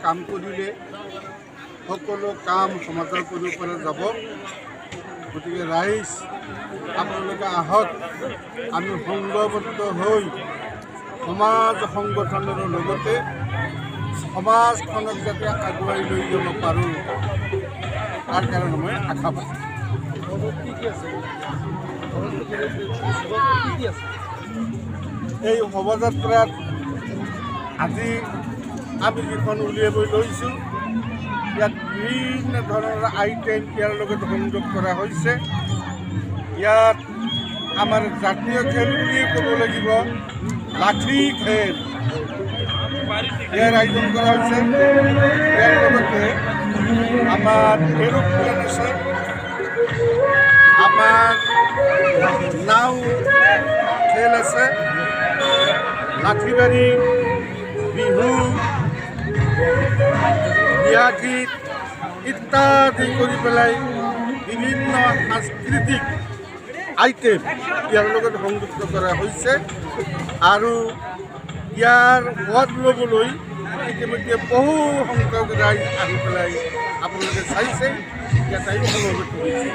কাম কৰিলে সকলো কাম সমাধান কৰিব পৰা যাব। গতিকে ৰাইজ আপোনালোকে আহক, আমি সংঘবদ্ধ হৈ সমাজ সংগঠনৰ লগতে সমাজখনক যাতে আগুৱাই লৈ যাব পাৰোঁ তাৰ কাৰণে মই আশাবাদী। এই শোভাযাত্ৰাত আজি আমি যিখন উলিয়াবলৈ লৈছোঁ, ইয়াত বিভিন্ন ধৰণৰ আইটেম ইয়াৰ লগত সংযোগ কৰা হৈছে। ইয়াত আমাৰ জাতীয় খেল বুলিয়ে ক'ব লাগিব লাঠি খেল, ইয়াৰ আয়োজন কৰা হৈছে। ইয়াৰ লগতে আমাৰ এৰোপ্লেন আছে, আমাৰ নাও খেল আছে, লাঠিবাৰী, বিহু, বিয়া গীত ইত্যাদি কৰি পেলাই বিভিন্ন সাংস্কৃতিক আইটেম ইয়াৰ লগত সংযুক্ত কৰা হৈছে। আৰু ইয়াৰ সোৱাদ ল'বলৈ ইতিমধ্যে বহু সংখ্যক ৰাইজ আহি পেলাই আপোনালোকে চাইছে, ইয়াত আহি সমবেত হৈছে।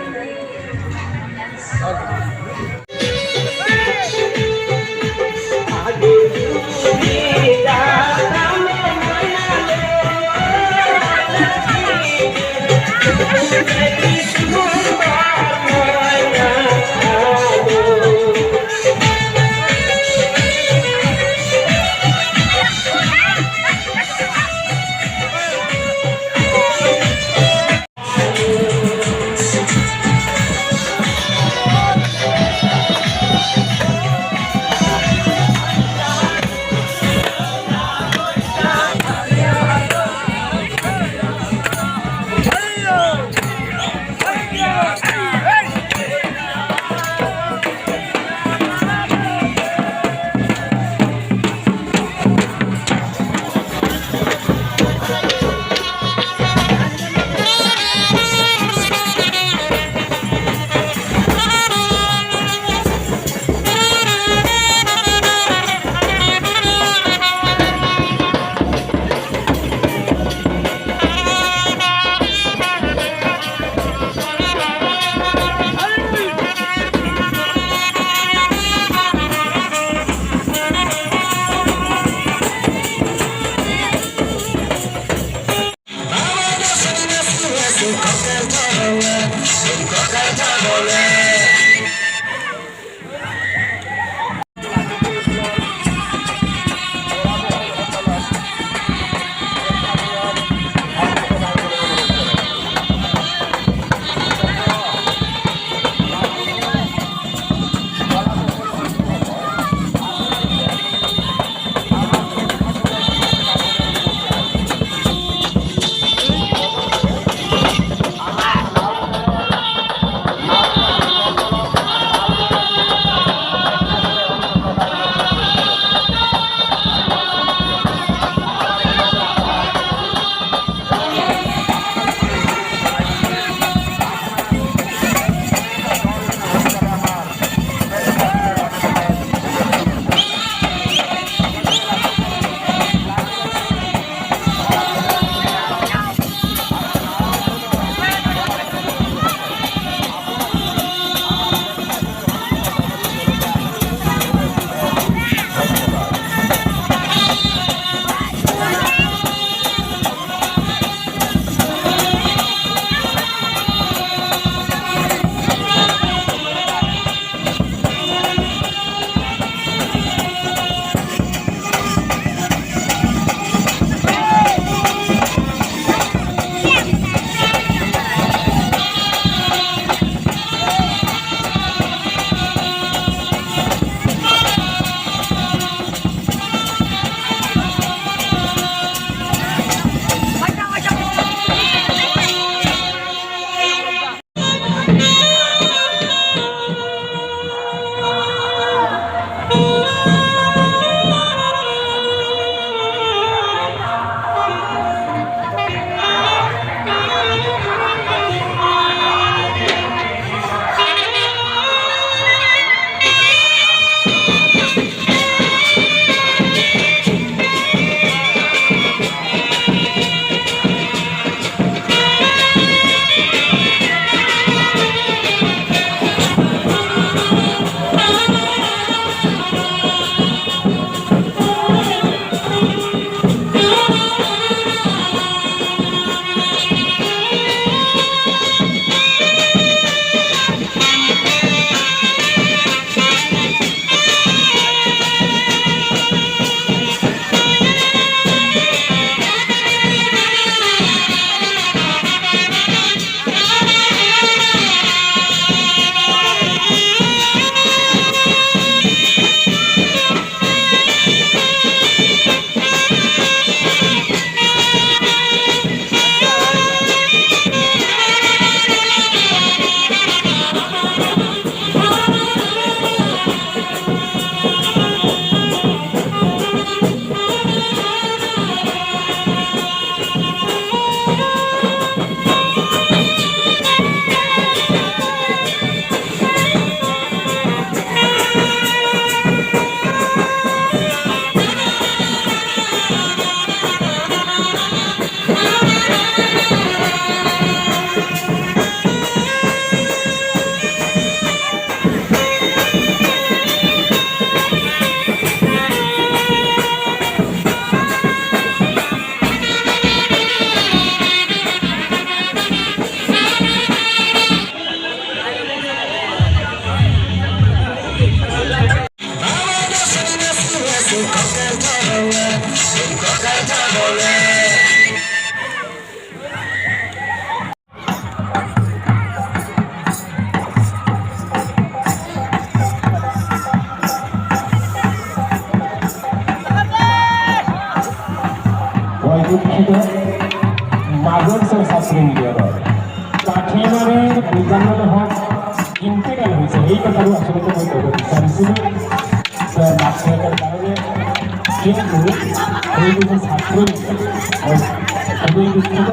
মাদ্রাসার ছাত্র মিডিয়ার কাঠিমারের বিজ্ঞানের হক ইন্টেগ্রাল হয়েছে এই কথাও আসলে তো বলতে বিচারিছিল মাস্টারের কারণে কিন্তু এই যে ছাত্র খুবই দুঃখিত